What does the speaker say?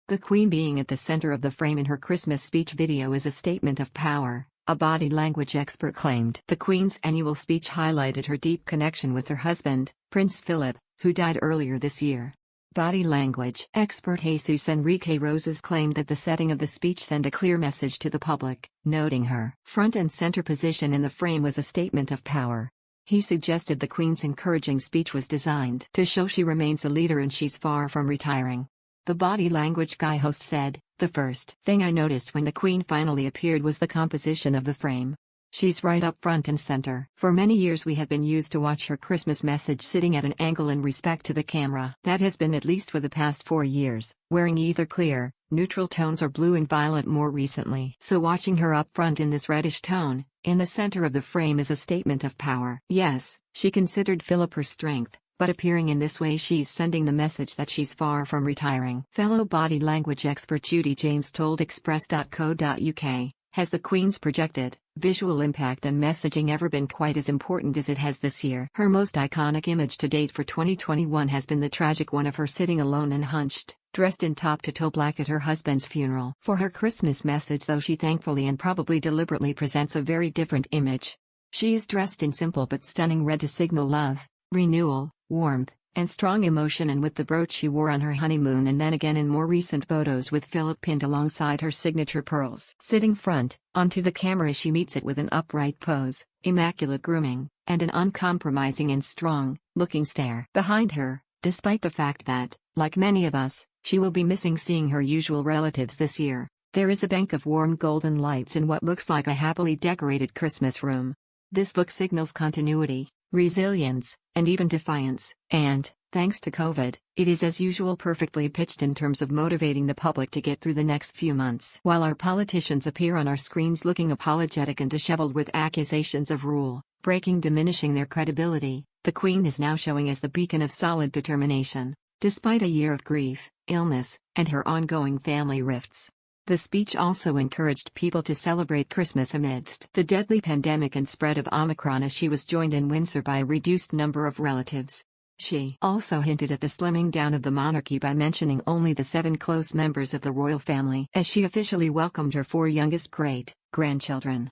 The Queen being at the center of the frame in her Christmas speech video is a statement of power, a body language expert claimed. The Queen's annual speech highlighted her deep connection with her husband, Prince Philip, who died earlier this year. Body language expert Jesus Enrique Rosas claimed that the setting of the speech sent a clear message to the public, noting her front and center position in the frame was a statement of power. He suggested the Queen's encouraging speech was designed to show she remains a leader and she's far from retiring. The body language guy host said, "The first thing I noticed when the Queen finally appeared was the composition of the frame. She's right up front and center. For many years we have been used to watch her Christmas message sitting at an angle in respect to the camera. That has been at least for the past 4 years, wearing either clear, neutral tones or blue and violet more recently. So watching her up front in this reddish tone, in the center of the frame is a statement of power. Yes, she considered Philip her strength, but appearing in this way she's sending the message that she's far from retiring." Fellow body language expert Judy James told Express.co.uk, "Has the Queen's projected, visual impact and messaging ever been quite as important as it has this year? Her most iconic image to date for 2021 has been the tragic one of her sitting alone and hunched, dressed in top-to-toe black at her husband's funeral. For her Christmas message though she thankfully and probably deliberately presents a very different image. She is dressed in simple but stunning red to signal love, renewal, warmth, and strong emotion, and with the brooch she wore on her honeymoon and then again in more recent photos with Philip pinned alongside her signature pearls. Sitting front, onto the camera she meets it with an upright pose, immaculate grooming, and an uncompromising and strong-looking stare. Behind her, despite the fact that, like many of us, she will be missing seeing her usual relatives this year, there is a bank of warm golden lights in what looks like a happily decorated Christmas room. This look signals continuity, resilience, and even defiance, and, thanks to COVID, it is as usual perfectly pitched in terms of motivating the public to get through the next few months. While our politicians appear on our screens looking apologetic and disheveled with accusations of rule breaking diminishing their credibility, the Queen is now showing as the beacon of solid determination, despite a year of grief, illness, and her ongoing family rifts. The speech also encouraged people to celebrate Christmas amidst the deadly pandemic and spread of Omicron as she was joined in Windsor by a reduced number of relatives. She also hinted at the slimming down of the monarchy by mentioning only the 7 close members of the royal family as she officially welcomed her 4 youngest great-grandchildren.